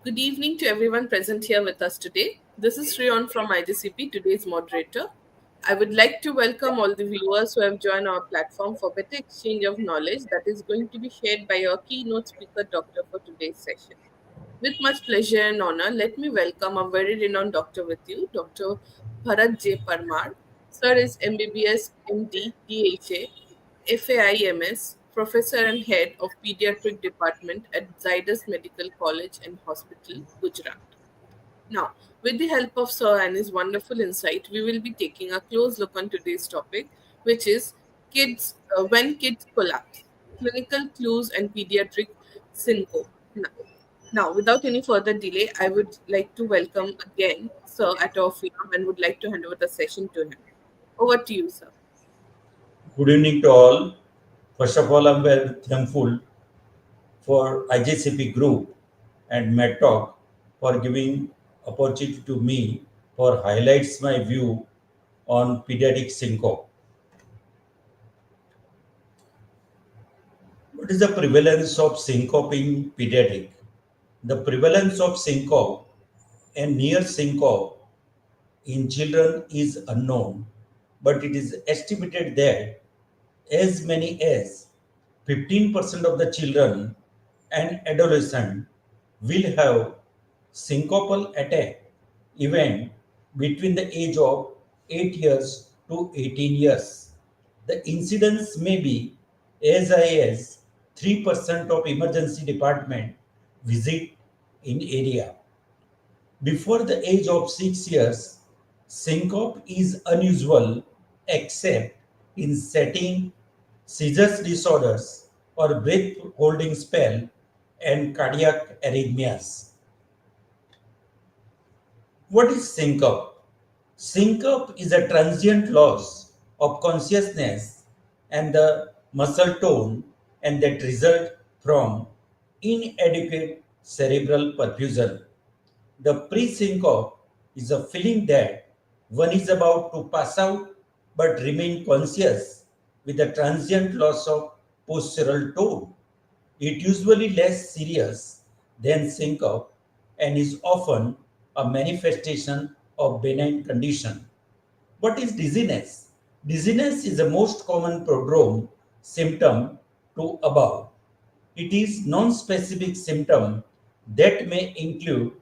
Good evening to everyone present here with us today. This is Shreyon from IGCP, today's moderator. I would like to welcome all the viewers who have joined our platform for better exchange of knowledge that is going to be shared by our keynote speaker, doctor, for today's session. With much pleasure and honor, let me welcome a very renowned doctor with you, Dr. Bharat J. Parmar. Sir is MBBS, MD, DHA, FAIMS, Professor and Head of Pediatric Department at Zydus Medical College and Hospital, Gujarat. Now, with the help of Sir and his wonderful insight, we will be taking a close look on today's topic, which is when kids collapse, clinical clues and pediatric syncope. Now, without any further delay, I would like to welcome again Sir at our forum and would like to hand over the session to him. Over to you, sir. Good evening to all. First of all, I'm very thankful for IJCP Group and MedTalk for giving opportunity to me for highlights my view on pediatric syncope. What is the prevalence of syncope in pediatric? The prevalence of syncope and near syncope in children is unknown, but it is estimated that as many as 15% of the children and adolescents will have syncopal attack event between the age of 8 years to 18 years. The incidence may be as high as 3% of emergency department visit in area. Before the age of 6 years, syncope is unusual except in setting seizure disorders or breath holding spell and cardiac arrhythmias. What is syncope? Syncope is a transient loss of consciousness and the muscle tone and that result from inadequate cerebral perfusion. The pre-syncope is a feeling that one is about to pass out but remain conscious with a transient loss of postural tone. It usually less serious than syncope and is often a manifestation of benign condition. What is dizziness? Dizziness is the most common prodrome symptom to above. It is non-specific symptom that may include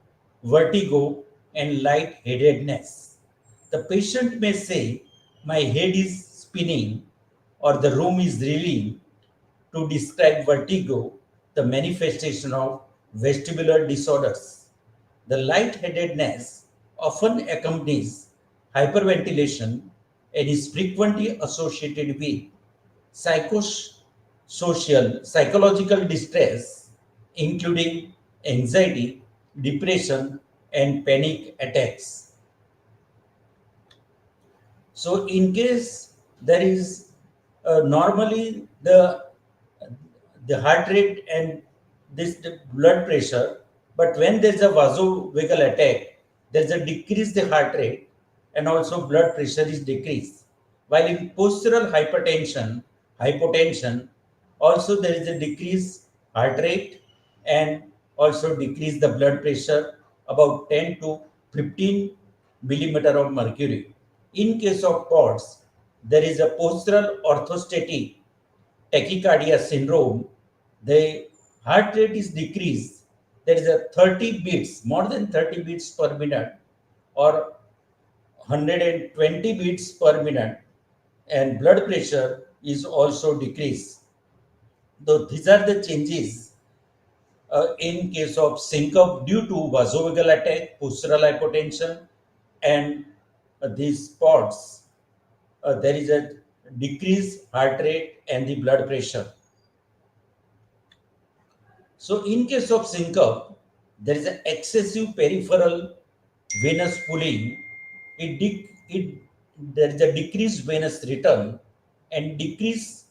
vertigo and lightheadedness. The patient may say, "My head is spinning" or "the room is reeling" to describe vertigo, the manifestation of vestibular disorders. The lightheadedness often accompanies hyperventilation and is frequently associated with psychological distress, including anxiety, depression, and panic attacks. So, in case there is normally the heart rate and the blood pressure, but when there is a vasovagal attack, there is a decrease the heart rate and also blood pressure is decreased. While in postural hypotension, also there is a decreased heart rate and also decrease the blood pressure about 10 to 15 millimeter of mercury. In case of POTS, there is a postural orthostatic tachycardia syndrome. The heart rate is decreased. There is a 30 beats, more than 30 beats per minute, or 120 beats per minute, and blood pressure is also decreased. Though these are the changes in case of syncope due to vasovagal attack, postural hypotension, and these spots, there is a decreased heart rate and the blood pressure. So, in case of syncope, there is an excessive peripheral venous pulling. There is a decreased venous return and decreased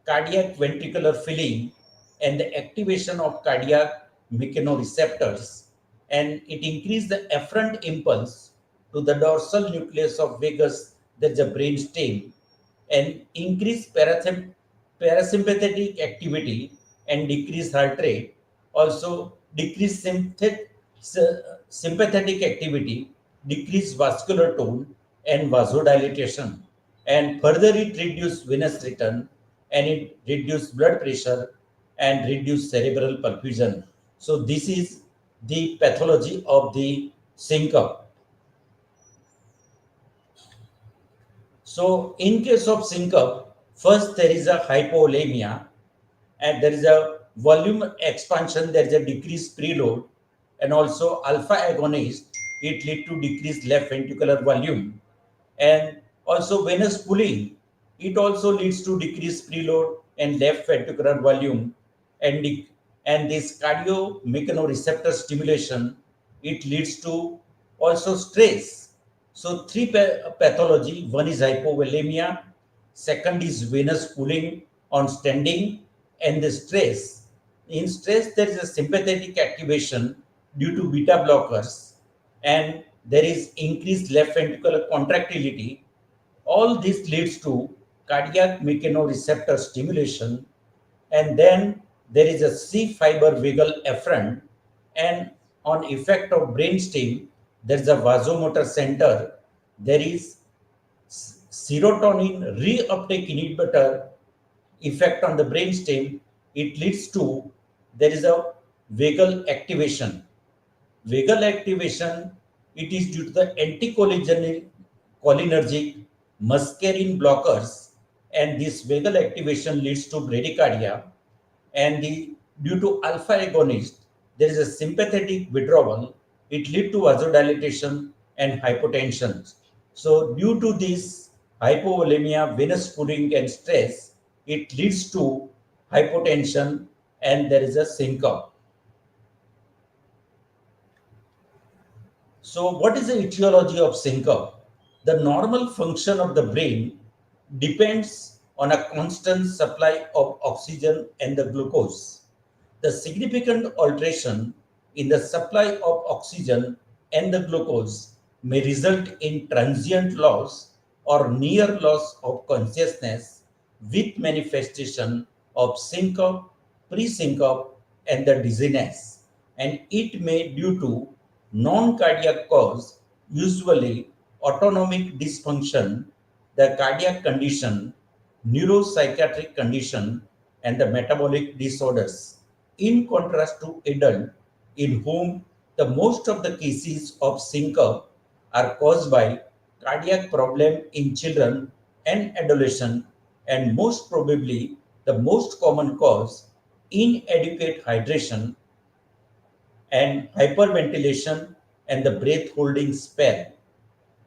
cardiac ventricular filling and the activation of cardiac mechanoreceptors, and it increases the afferent impulse to the dorsal nucleus of vagus. There is a brain stem and increased parasympathetic activity and decreased heart rate, also decreased Sympathetic activity decrease vascular tone and vasodilation, and further it reduce venous return, and it reduce blood pressure and reduce cerebral perfusion. So this is the pathology of the syncope. So in case of syncope, first there is a hypovolemia, and there is a volume expansion, there is a decreased preload, and also alpha agonist, it lead to decreased left ventricular volume, and also venous pooling, it also leads to decreased preload and left ventricular volume, and and this cardiomechanoreceptor stimulation, it leads to also stress. So three pathology: one is hypovolemia, second is venous pooling on standing, and the stress. In stress, there is a sympathetic activation due to beta blockers, and there is increased left ventricular contractility. All this leads to cardiac mechanoreceptor stimulation, and then there is a C fiber vagal afferent, and on effect of brainstem, there is a vasomotor center. There is serotonin reuptake inhibitor effect on the brainstem. It leads to there is a vagal activation. Vagal activation, it is due to the anticholinergic muscarine blockers, and this vagal activation leads to bradycardia, and due to alpha agonist, there is a sympathetic withdrawal. It lead to vasodilatation and hypotension. So due to this hypovolemia, venous pooling, and stress, it leads to hypotension, and there is a syncope. So, what is the etiology of syncope? The normal function of the brain depends on a constant supply of oxygen and the glucose. The significant alteration in the supply of oxygen and the glucose may result in transient loss or near loss of consciousness with manifestation of syncope, pre-syncope, and the dizziness, and it may due to non-cardiac cause, usually autonomic dysfunction, the cardiac condition, neuropsychiatric condition, and the metabolic disorders. In contrast to adult, in whom the most of the cases of syncope are caused by cardiac problem in children and adolescents, and most probably the most common cause inadequate hydration and hyperventilation and the breath holding spell.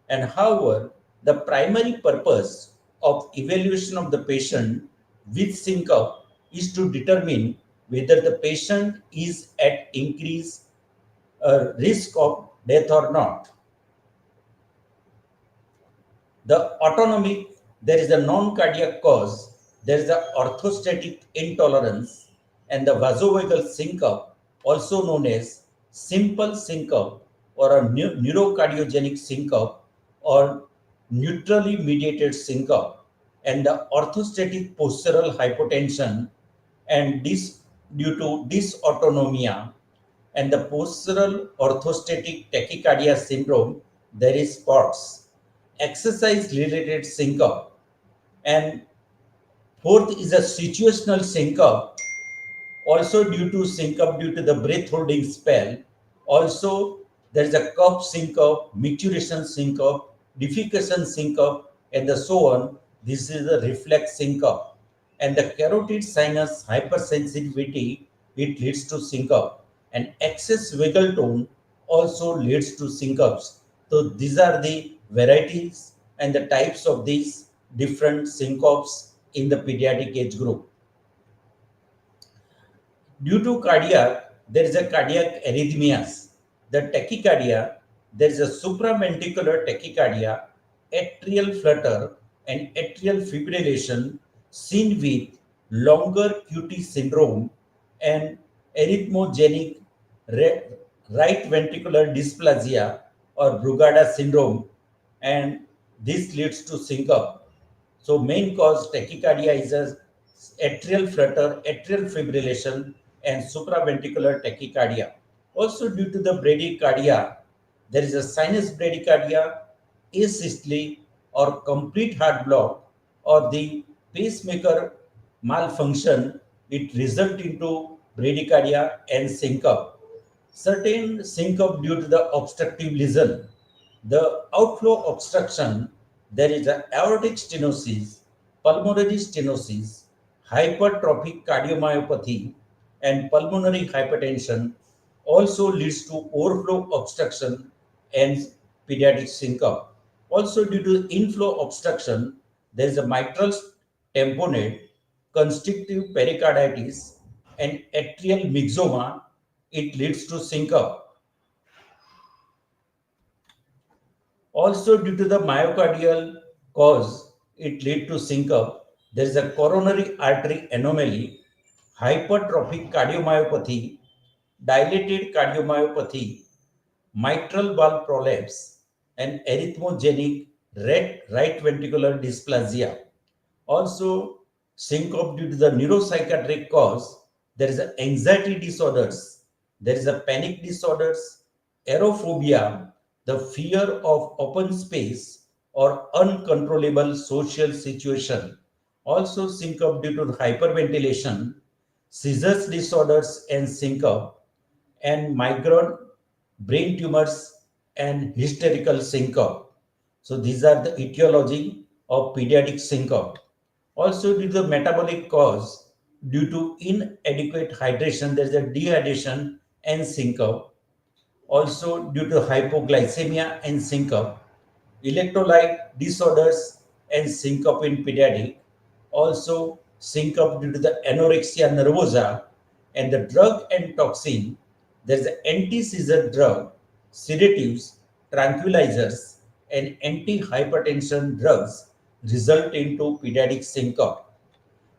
And however, the primary purpose of evaluation of the patient with syncope is to determine whether the patient is at increased risk of death or not. The autonomic, there is a non-cardiac cause, there is the orthostatic intolerance, and the vasovagal syncope, also known as simple syncope or a neurocardiogenic syncope or neutrally mediated syncope, and the orthostatic postural hypotension and due to dysautonomia and the postural orthostatic tachycardia syndrome, there is POTS, exercise related syncope. And fourth is a situational syncope, also due to syncope due to the breath holding spell. Also, there is a cough syncope, micturition syncope, defecation syncope, and the so on. This is a reflex syncope. And the carotid sinus hypersensitivity, it leads to syncope. And excess vagal tone also leads to syncopes. So these are the varieties and the types of these different syncopes in the pediatric age group. Due to cardiac, there is a cardiac arrhythmias. The tachycardia, there is a supraventricular tachycardia, atrial flutter, and atrial fibrillation seen with longer QT syndrome and arrhythmogenic right ventricular dysplasia or Brugada syndrome, and this leads to syncope. So main cause tachycardia is a atrial flutter, atrial fibrillation, and supraventricular tachycardia. Also, due to the bradycardia, there is a sinus bradycardia, asystole, or complete heart block, or the pacemaker malfunction. It results into bradycardia and syncope. Certain syncope due to the obstructive lesion. The outflow obstruction, there is a aortic stenosis, pulmonary stenosis, hypertrophic cardiomyopathy, and pulmonary hypertension also leads to overflow obstruction and pediatric syncope. Also, due to inflow obstruction, there is a mitral tamponade, constrictive pericarditis, and atrial myxoma. It leads to syncope. Also, due to the myocardial cause, it lead to syncope. There is a coronary artery anomaly, hypertrophic cardiomyopathy, dilated cardiomyopathy, mitral valve prolapse, and arrhythmogenic right ventricular dysplasia. Also, syncope due to the neuropsychiatric cause, there is a anxiety disorders, there is a panic disorders, aerophobia, the fear of open space or uncontrollable social situation. Also, syncope due to hyperventilation, seizures disorders and syncope, and migraine, brain tumors, and hysterical syncope. So these are the etiology of pediatric syncope. Also, due to the metabolic cause, due to inadequate hydration, there is a dehydration and syncope. Also, due to hypoglycemia and syncope, electrolyte disorders and syncope in pediatric. Also, syncope due to the anorexia nervosa and the drug and toxin. There is an anti-seizure drug, sedatives, tranquilizers, and anti-hypertension drugs result into pediatric syncope.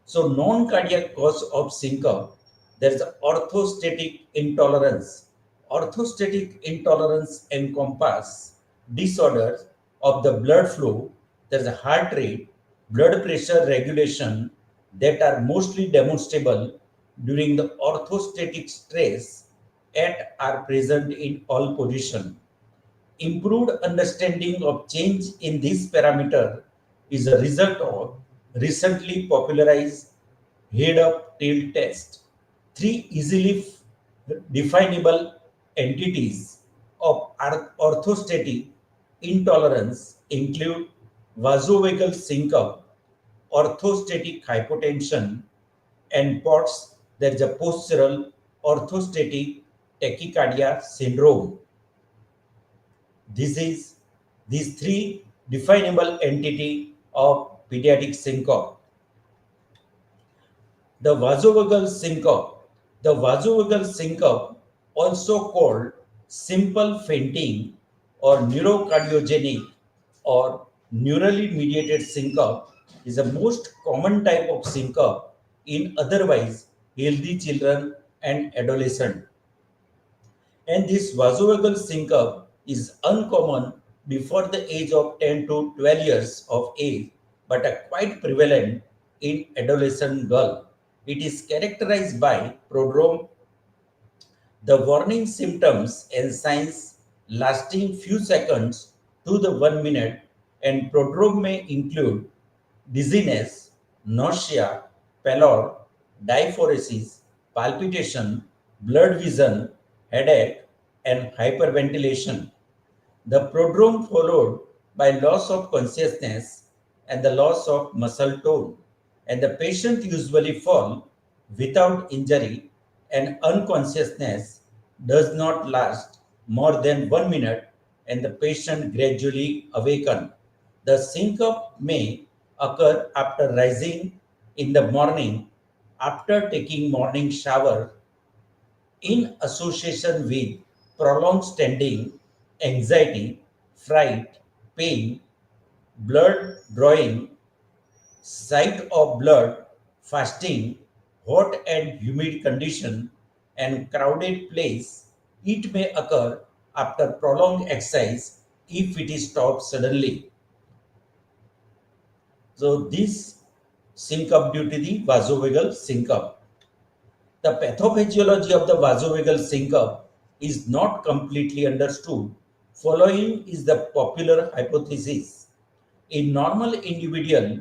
So, non-cardiac cause of syncope, there is orthostatic intolerance. Orthostatic intolerance encompasses disorders of the blood flow. There is a heart rate, blood pressure regulation that are mostly demonstrable during the orthostatic stress at are present in all positions. Improved understanding of change in this parameter is a result of recently popularized head-up tail test. Three easily definable entities of orthostatic intolerance include vasovagal syncope, orthostatic hypotension, and POTS. There is a postural orthostatic tachycardia syndrome. This is these three definable entity of pediatric syncope. The vasovagal syncope. The vasovagal syncope, also called simple fainting or neurocardiogenic or neurally mediated syncope, is the most common type of syncope in otherwise healthy children and adolescents. And this vasovagal syncope is uncommon before the age of 10 to 12 years of age, but are quite prevalent in adolescent girl. It is characterized by prodrome, the warning symptoms and signs lasting few seconds to the 1 minute, and prodrome may include dizziness, nausea, pallor, diaphoresis, palpitation, blurred vision, headache, and hyperventilation. The prodrome followed by loss of consciousness and the loss of muscle tone, and the patient usually fall without injury, and unconsciousness does not last more than 1 minute, and the patient gradually awaken. The syncope may occur after rising in the morning, after taking morning shower, in association with prolonged standing, anxiety, fright, pain, blood drawing, sight of blood, fasting, hot and humid condition, and crowded place. It may occur after prolonged exercise if it is stopped suddenly. So this syncope due to the vasovagal syncope. The pathophysiology of the vasovagal syncope. is not completely understood. Following is the popular hypothesis. In normal individual,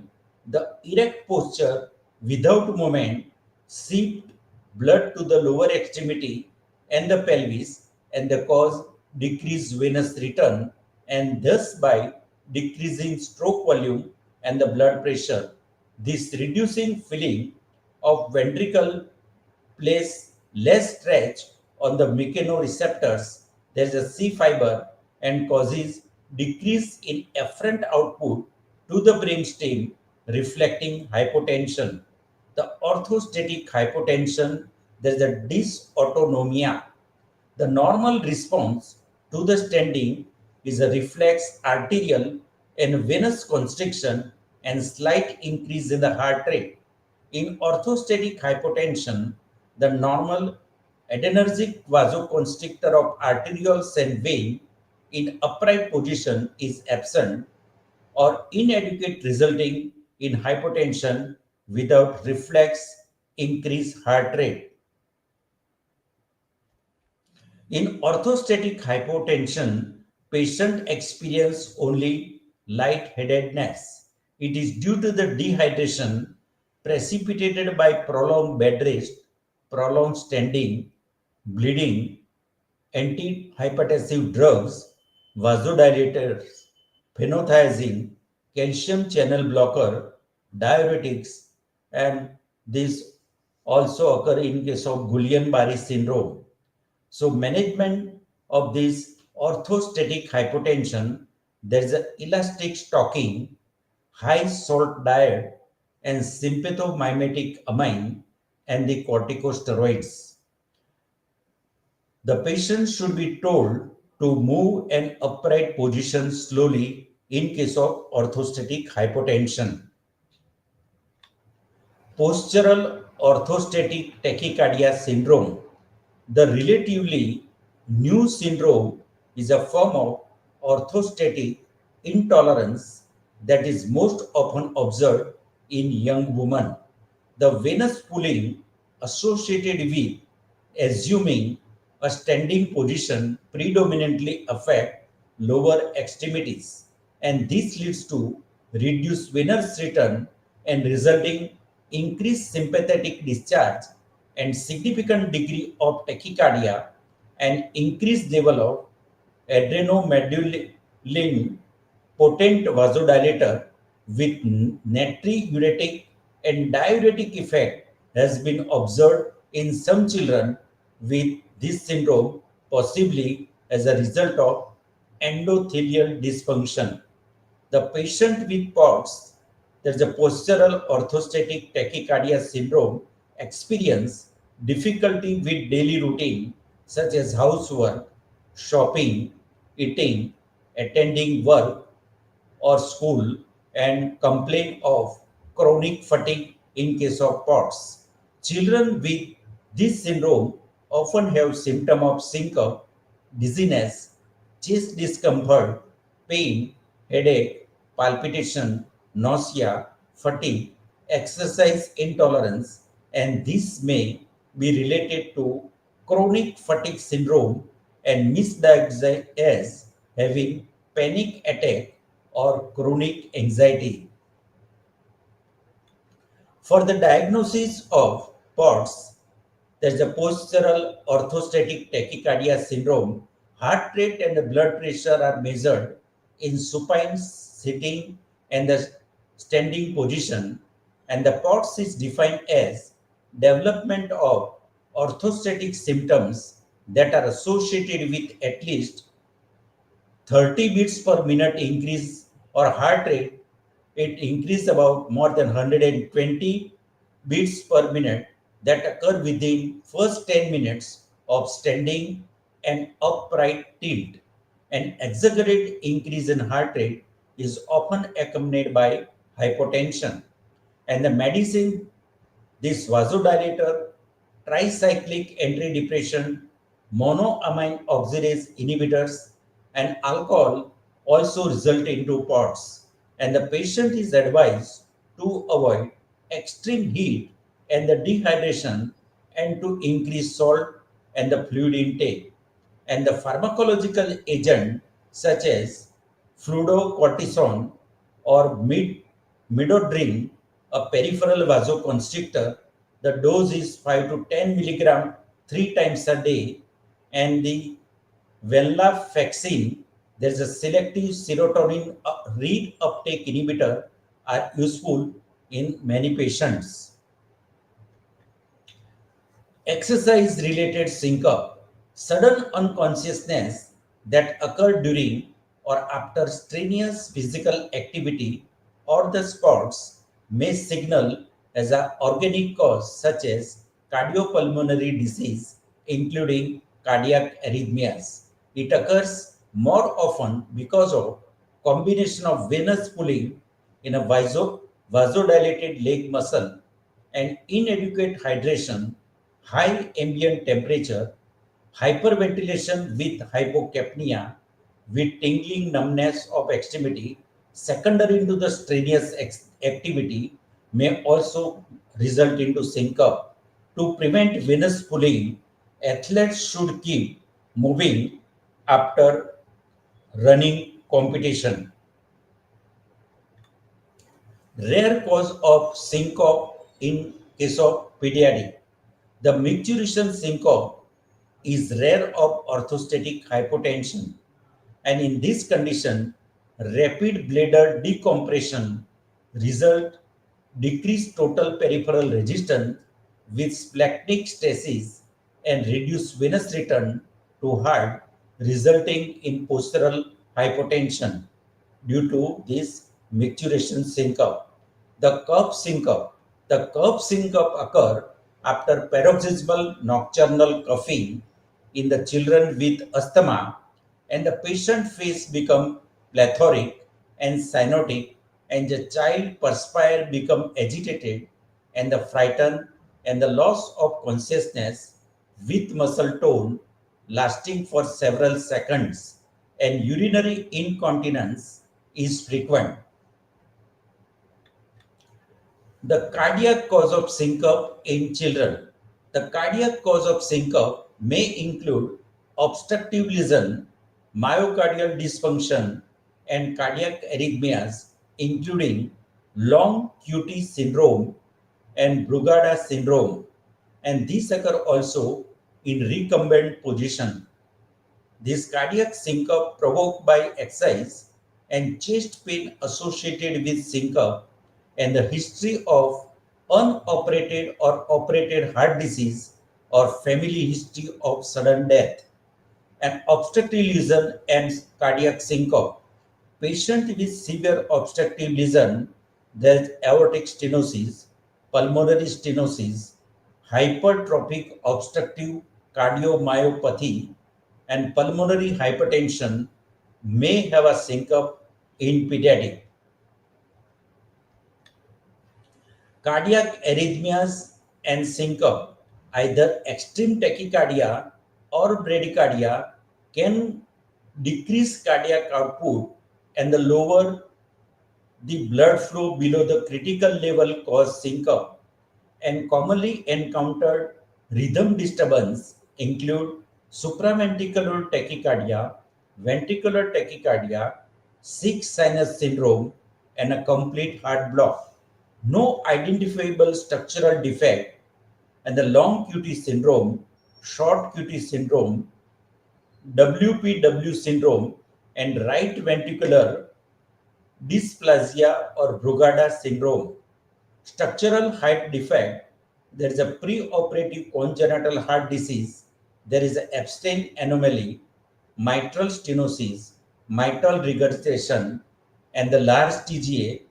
the erect posture without movement shift blood to the lower extremity and the pelvis and the cause decreased venous return and thus by decreasing stroke volume and the blood pressure. This reducing feeling of ventricle place less stretch on the mechanoreceptors, there is a C fiber and causes decrease in efferent output to the brainstem, reflecting hypotension. The orthostatic hypotension, there is a dysautonomia. The normal response to the standing is a reflex arterial and venous constriction and slight increase in the heart rate. In orthostatic hypotension, the normal adrenergic vasoconstrictor of arterioles and vein in upright position is absent or inadequate, resulting in hypotension without reflex increased heart rate. In orthostatic hypotension, patient experience only lightheadedness. It is due to the dehydration precipitated by prolonged bed rest, prolonged standing, bleeding, antihypertensive drugs, vasodilators, phenothiazine, calcium channel blocker, diuretics, and these also occur in case of Guillain-Barré syndrome. So management of this orthostatic hypotension, there is a elastic stocking, high salt diet, and sympathomimetic amine and the corticosteroids. The patient should be told to move an upright position slowly in case of orthostatic hypotension. Postural orthostatic tachycardia syndrome. The relatively new syndrome is a form of orthostatic intolerance that is most often observed in young women. The venous pulling associated with assuming a standing position predominantly affect lower extremities, and this leads to reduced venous return and resulting increased sympathetic discharge and significant degree of tachycardia and increased level of adrenomedullin potent vasodilator with natriuretic and diuretic effect has been observed in some children with this syndrome, possibly as a result of endothelial dysfunction. The patient with POTS, there's a postural orthostatic tachycardia syndrome, experience difficulty with daily routine such as housework, shopping, eating, attending work or school, and complain of chronic fatigue in case of POTS. Children with this syndrome often have symptoms of syncope, dizziness, chest discomfort, pain, headache, palpitation, nausea, fatigue, exercise intolerance, and this may be related to chronic fatigue syndrome and misdiagnosed as having panic attack or chronic anxiety. For the diagnosis of POTS, there's a postural orthostatic tachycardia syndrome. Heart rate and the blood pressure are measured in supine sitting and the standing position, and the POTS is defined as development of orthostatic symptoms that are associated with at least 30 beats per minute increase or heart rate, it increase about more than 120 beats per minute that occur within first 10 minutes of standing and upright tilt. An exaggerate increase in heart rate is often accompanied by hypotension, and the medicine this vasodilator, tricyclic antidepressant, monoamine oxidase inhibitors, and alcohol also result into POTS, and the patient is advised to avoid extreme heat and the dehydration and to increase salt and the fluid intake. and the pharmacological agent such as fluorocortisone or midodrine, a peripheral vasoconstrictor. The dose is 5 to 10 milligram 3 times a day, and the venlafaxine, there is a selective serotonin read uptake inhibitor, are useful in many patients. Exercise related syncope, sudden unconsciousness that occur during or after strenuous physical activity or the sports, may signal as an organic cause such as cardiopulmonary disease, including cardiac arrhythmias. It occurs more often because of combination of venous pulling in a vasodilated leg muscle and inadequate hydration, high ambient temperature, hyperventilation with hypocapnia, with tingling numbness of extremity, secondary to the strenuous activity, may also result into syncope. To prevent venous pulling, athletes should keep moving after running competition. Rare cause of syncope in case of pediatric. The micturition syncope is rare of orthostatic hypotension, and in this condition, rapid bladder decompression result decreased total peripheral resistance with splanchnic stasis and reduced venous return to heart, resulting in postural hypotension due to this micturition syncope. The cup syncope. The cup syncope occur after paroxysmal nocturnal coughing in the children with asthma, and the patient face become plethoric and cyanotic, and the child perspire become agitated and the frightened, and the loss of consciousness with muscle tone lasting for several seconds, and urinary incontinence is frequent. The cardiac cause of syncope in children. The cardiac cause of syncope may include obstructive lesion, myocardial dysfunction, and cardiac arrhythmias, including long QT syndrome and Brugada syndrome. And these occur also in recumbent position. This cardiac syncope provoked by exercise and chest pain associated with syncope, and the history of unoperated or operated heart disease or family history of sudden death, and obstructive lesion and cardiac syncope. Patient with severe obstructive lesion, there is aortic stenosis, pulmonary stenosis, hypertrophic obstructive cardiomyopathy, and pulmonary hypertension, may have a syncope in pediatric. Cardiac arrhythmias and syncope, either extreme tachycardia or bradycardia, can decrease cardiac output and the lower the blood flow below the critical level cause syncope, and commonly encountered rhythm disturbance include supraventricular tachycardia, ventricular tachycardia, sick sinus syndrome, and a complete heart block. No identifiable structural defect, and the long QT syndrome, short QT syndrome, WPW syndrome, and right ventricular dysplasia or Brugada syndrome. Structural height defect, there is a preoperative congenital heart disease, there is an Epstein anomaly, mitral stenosis, mitral regurgitation, and the large TGA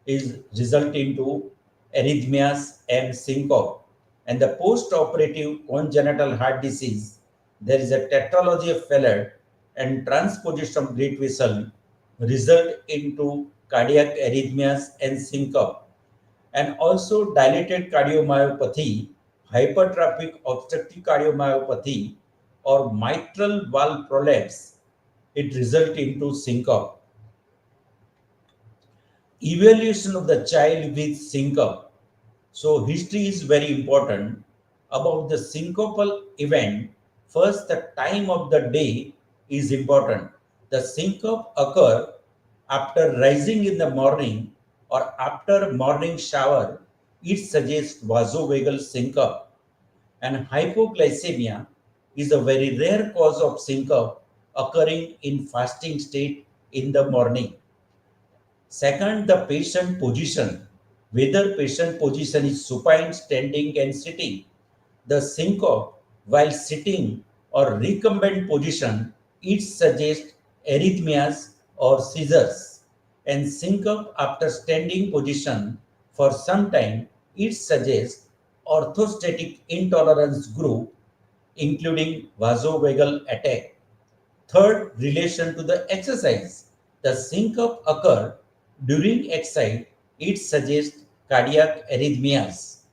is result into arrhythmias and syncope. And the post-operative congenital heart disease, there is a tetralogy of Fallot and transposition of great vessel result into cardiac arrhythmias and syncope, and also dilated cardiomyopathy, hypertrophic obstructive cardiomyopathy, or mitral valve prolapse. It results into syncope. Evaluation of the child with syncope. So history is very important about the syncopal event. First, the time of the day is important. The syncope occur after rising in the morning or after morning shower. It suggests vasovagal syncope, and hypoglycemia is a very rare cause of syncope occurring in fasting state in the morning. Second, the patient position. Whether patient position is supine, standing, and sitting. The syncope while sitting or recumbent position, it suggests arrhythmias or seizures. And syncope after standing position for some time, it suggests orthostatic intolerance group, including vasovagal attack. Third, relation to the exercise. The syncope occur during exercise. It suggests cardiac arrhythmias.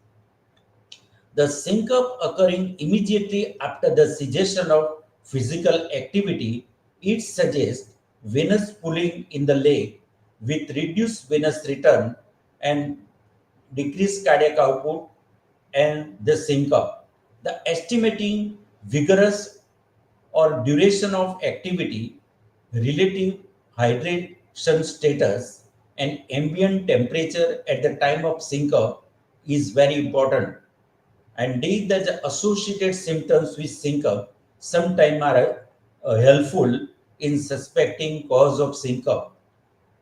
The syncope occurring immediately after the cessation of physical activity, it suggests venous pulling in the leg with reduced venous return and decreased cardiac output and the syncope. The estimating vigorous or duration of activity, relative hydration status, and ambient temperature at the time of syncope is very important. Indeed, the associated symptoms with syncope sometimes are helpful in suspecting cause of syncope.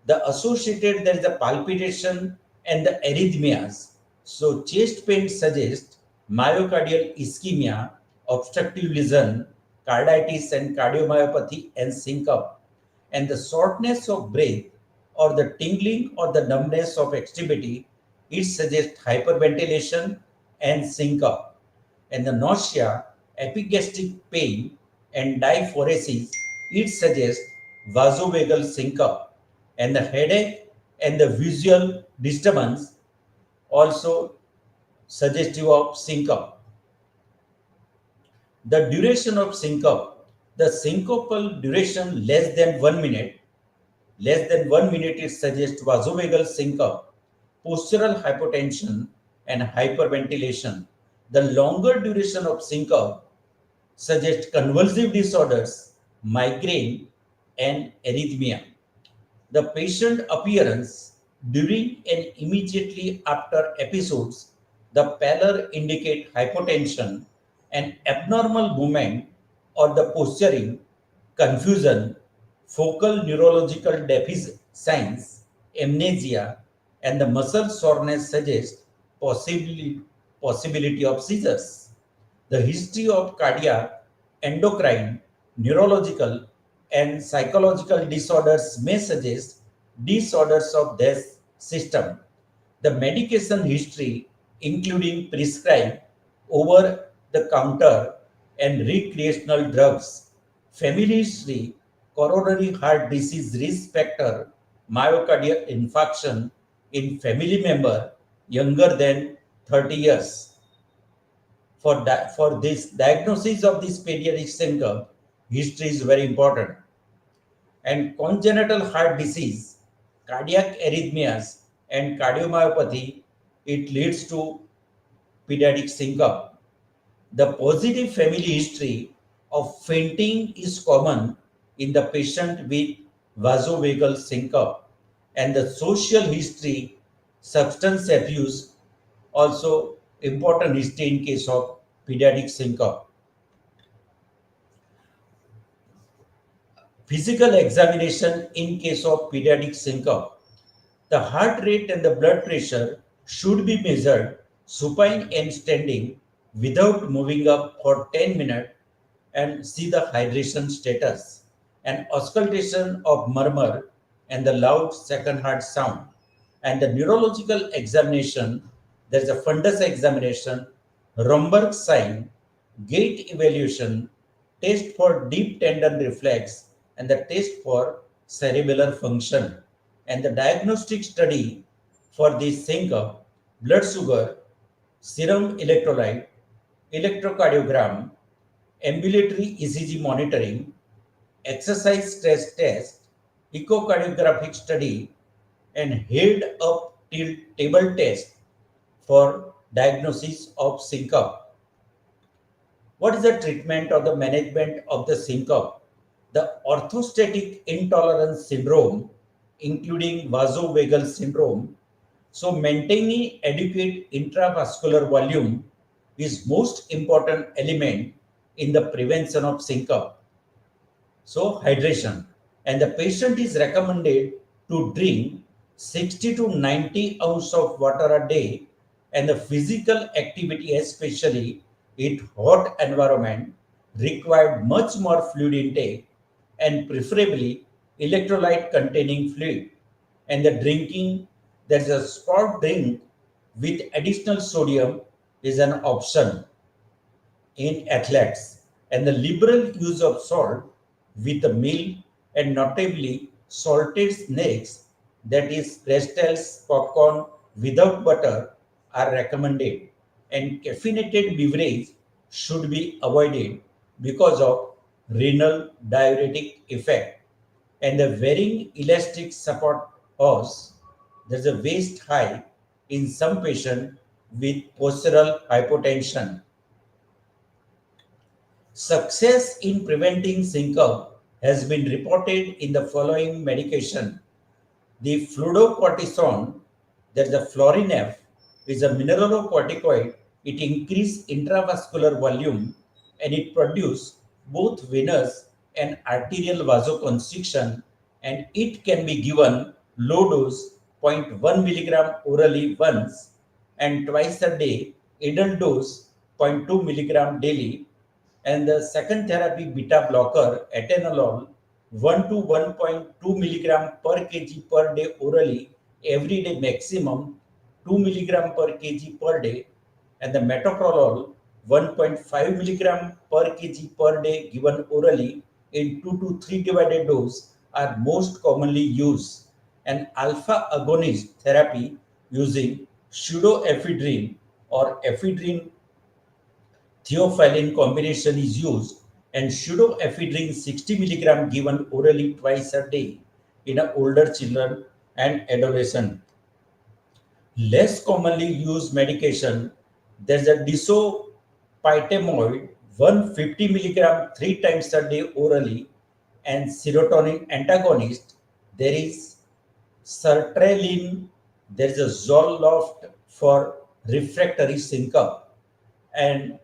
The associated there is a palpitation and the arrhythmias. So chest pain suggests myocardial ischemia, obstructive lesion, carditis and cardiomyopathy and syncope. And the shortness of breath or the tingling or the numbness of extremity, it suggests hyperventilation and syncope. And the nausea, epigastric pain, and diaphoresis, it suggests vasovagal syncope. And the headache and the visual disturbance also suggestive of syncope. The duration of syncope, the syncopal duration less than 1 minute, it suggests vasovagal syncope, postural hypotension, and hyperventilation. The longer duration of syncope suggest convulsive disorders, migraine, and arrhythmia. The patient appearance during and immediately after episodes, the pallor indicate hypotension and abnormal movement or the posturing, confusion, focal neurological deficit signs, amnesia, and the muscle soreness suggest possibility of seizures. The history of cardiac, endocrine, neurological, and psychological disorders may suggest disorders of this system. The medication history, including prescribed, over the counter, and recreational drugs, family history, coronary heart disease risk factor, myocardial infarction in family member younger than 30 years. For this diagnosis of this pediatric syndrome, history is very important. And congenital heart disease, cardiac arrhythmias, and cardiomyopathy, it leads to pediatric syncope. The positive family history of fainting is common in the patient with vasovagal syncope, and the social history, substance abuse, also important history in case of pediatric syncope. Physical examination in case of pediatric syncope. The heart rate and the blood pressure should be measured supine and standing without moving up for 10 minutes and see the hydration status. And auscultation of murmur and the loud second heart sound. And the neurological examination, there is a fundus examination, Romberg sign, gait evaluation, test for deep tendon reflex, and the test for cerebellar function. And the diagnostic study for this syncope, blood sugar, serum electrolyte, electrocardiogram, ambulatory ECG monitoring, exercise stress test, echocardiographic study, and head up tilt table test for diagnosis of syncope. What is the treatment or the management of the syncope? The orthostatic intolerance syndrome, including vasovagal syndrome. So, maintaining adequate intravascular volume is most important element in the prevention of syncope. So, hydration. And the patient is recommended to drink 60 to 90 ounces of water a day, and the physical activity, especially in hot environment, required much more fluid intake and preferably electrolyte containing fluid. And the drinking, there's a sport drink with additional sodium is an option in athletes, and the liberal use of salt with a meal and notably salted snacks, that is pastels, popcorn without butter, are recommended, and caffeinated beverage should be avoided because of renal diuretic effect. And the wearing elastic support hose, there's a waist high in some patient with postural hypotension. Success in preventing syncope has been reported in the following medication. The fluorocortisone, that is the Florinef, is a mineralocorticoid. It increases intravascular volume and it produces both venous and arterial vasoconstriction, and it can be given low dose zero point 0.1 milligram orally once and twice a day, adult dose zero point 0.2 milligram daily. And the second therapy, beta blocker atenolol, 1 to 1.2 milligram per kg per day orally every day, maximum 2 milligram per kg per day. And the metoprolol, 1.5 milligram per kg per day given orally in 2 to 3 divided dose, are most commonly used. And alpha agonist therapy using pseudoephedrine or ephedrine theophylline combination is used, and pseudoephedrine 60 milligram given orally twice a day in older children and adolescent. Less commonly used medication, there's a disopytamoid 150 milligram 3 times a day orally, and serotonin antagonist. There is sertraline, there is a Zoloft for refractory syncope, and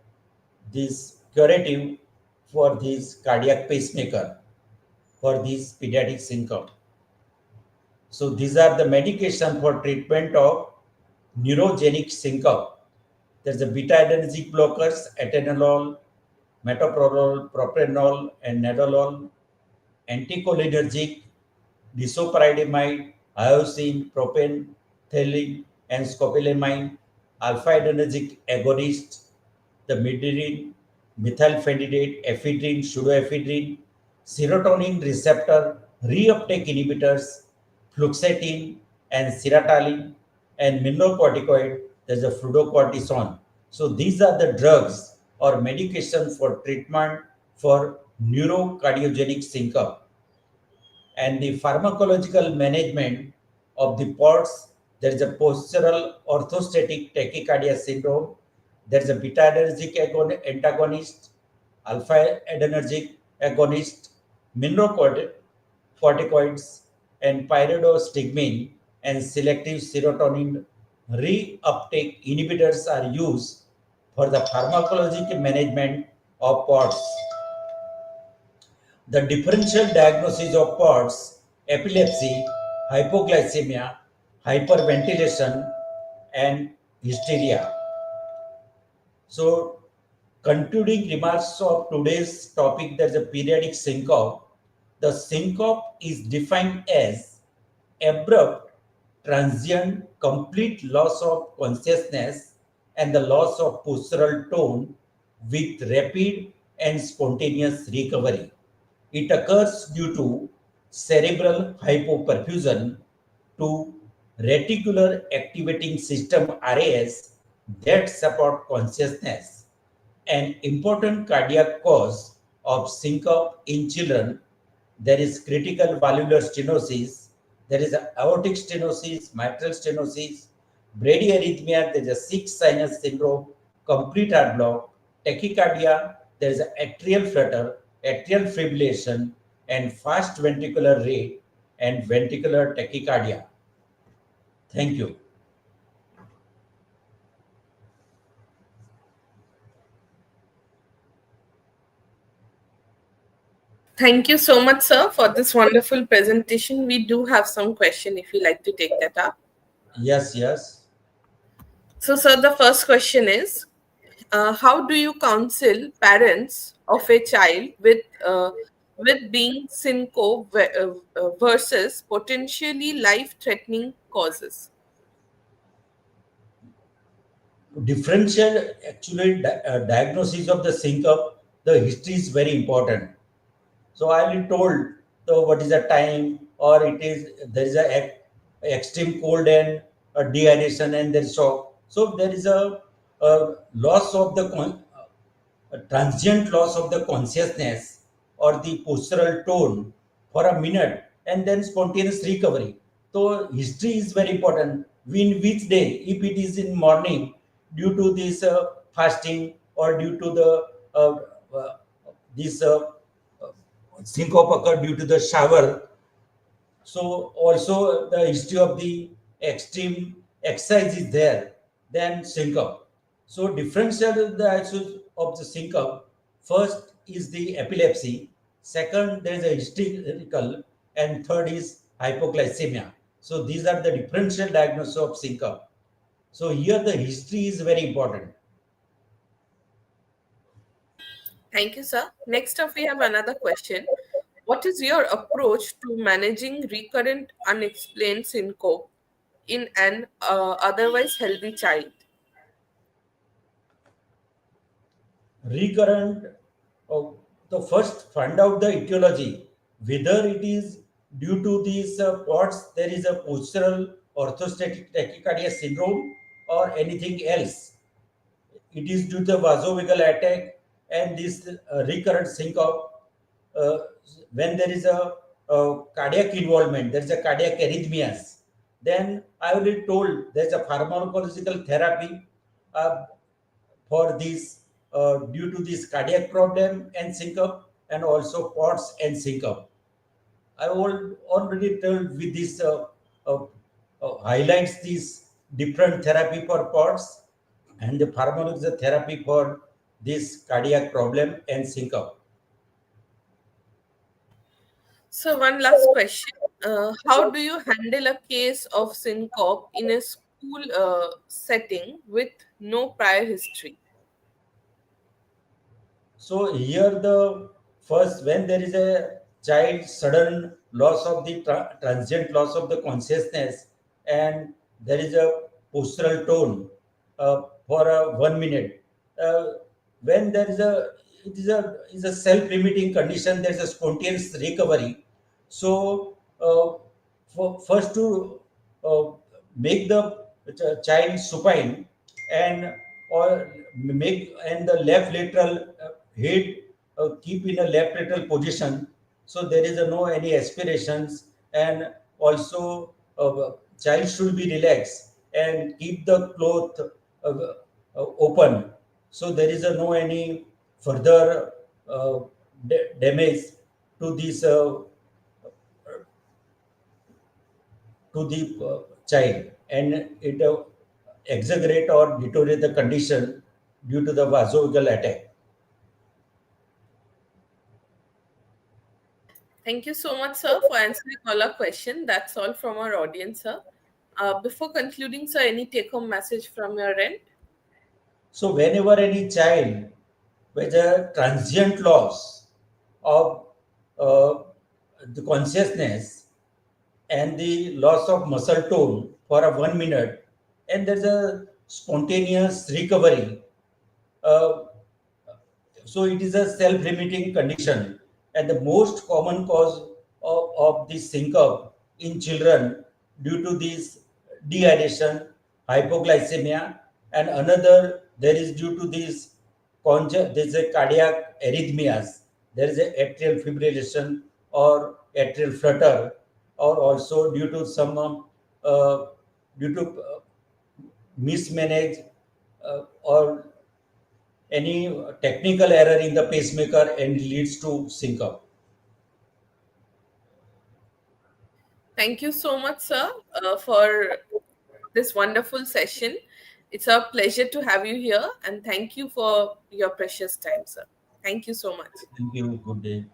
this curative for this cardiac pacemaker for this pediatric syncope. So these are the medication for treatment of neurogenic syncope. There's a beta adrenergic blockers, atenolol, metoprolol, propranolol, and nadolol, anticholinergic, disopridomide, iosine, propantheline, and scopolamine, alpha-adrenergic agonist, the midodrine, methylphenidate, ephedrine, pseudoephedrine, serotonin receptor reuptake inhibitors, fluoxetine, and sertraline, and mineralocorticoid, there's a fluorocortisone. So these are the drugs or medication for treatment for neurocardiogenic syncope. And the pharmacological management of the POTS, there is a postural orthostatic tachycardia syndrome, there is a beta adrenergic antagonist, alpha adrenergic agonist, mineralocorticoids, and pyridostigmine and selective serotonin reuptake inhibitors are used for the pharmacological management of POTS. The differential diagnosis of POTS, epilepsy, hypoglycemia, hyperventilation, and hysteria. So, concluding remarks of today's topic, there's a periodic syncope. The syncope is defined as abrupt, transient, complete loss of consciousness and the loss of postural tone with rapid and spontaneous recovery. It occurs due to cerebral hypoperfusion to reticular activating system RAS that support consciousness. An important cardiac cause of syncope in children, there is critical valvular stenosis, there is aortic stenosis, mitral stenosis, bradyarrhythmia, there is a sick sinus syndrome, complete heart block, tachycardia, there is a atrial flutter, atrial fibrillation, and fast ventricular rate and ventricular tachycardia. Thank you. Thank you so much, sir, for this wonderful presentation. We do have some question if you like to take that up. Yes, yes. So, sir, the first question is, how do you counsel parents of a child with being syncope versus potentially life-threatening causes? Differential actually diagnosis of the syncope, the history is very important. So I will told the what is the time, or it is there is a extreme cold and a dehydration and there is shock. So there is a loss of the a transient loss of the consciousness or the postural tone for a minute and then spontaneous recovery. So history is very important. In which day, if it is in morning due to this fasting or due to the uh, uh, this uh, syncope occur due to the shower, so also the history of the extreme exercise is there, then syncope. So differential the axis of the syncope. First is the epilepsy. Second, there is a hysterical, and third is hypoglycemia. So these are the differential diagnosis of syncope. So here the history is very important. Thank you, sir. Next up, we have another question. What is your approach to managing recurrent unexplained syncope in an otherwise healthy child? Recurrent, uh, the first find out the etiology, whether it is due to these POTS, there is a postural orthostatic tachycardia syndrome or anything else. It is due to vasovagal attack and this recurrent syncope. uh, when there is a cardiac involvement, there is a cardiac arrhythmias, then I will be told there is a pharmacological therapy uh, for this due to this cardiac problem and syncope and also POTS and syncope. I already told with this uh, highlights these different therapy for POTS and the pharmacological therapy for this cardiac problem and syncope. So, one last question. How do you handle a case of syncope in a school setting with no prior history? So here the first when there is a child sudden loss of the transient loss of the consciousness and there is a postural tone for 1 minute. Uh, when there is a it is a self-limiting condition, there is a spontaneous recovery. So first to uh, make the child supine and or make and the left lateral head keep in a left lateral position, so there is no any aspirations, and also child should be relaxed and keep the cloth open, so there is no any further damage to this to the child, and it exaggerate or deteriorate the condition due to the vasovagal attack. Thank you so much, sir, for answering all our questions. That's all from our audience, sir. Before concluding, sir, any take home message from your end? So whenever any child with a transient loss of uh, the consciousness and the loss of muscle tone for a 1 minute, and there's a spontaneous recovery, uh, so it is a self-limiting condition, and the most common cause of this syncope in children due to this dehydration, hypoglycemia, and another there is due to this there is a cardiac arrhythmias, there is a atrial fibrillation or atrial flutter, or also due to some uh, due to mismanaged or any technical error in the pacemaker and leads to syncope. Thank you so much, sir, for this wonderful session. It's a pleasure to have you here, and thank you for your precious time, sir. Thank you so much. Thank you. Good day.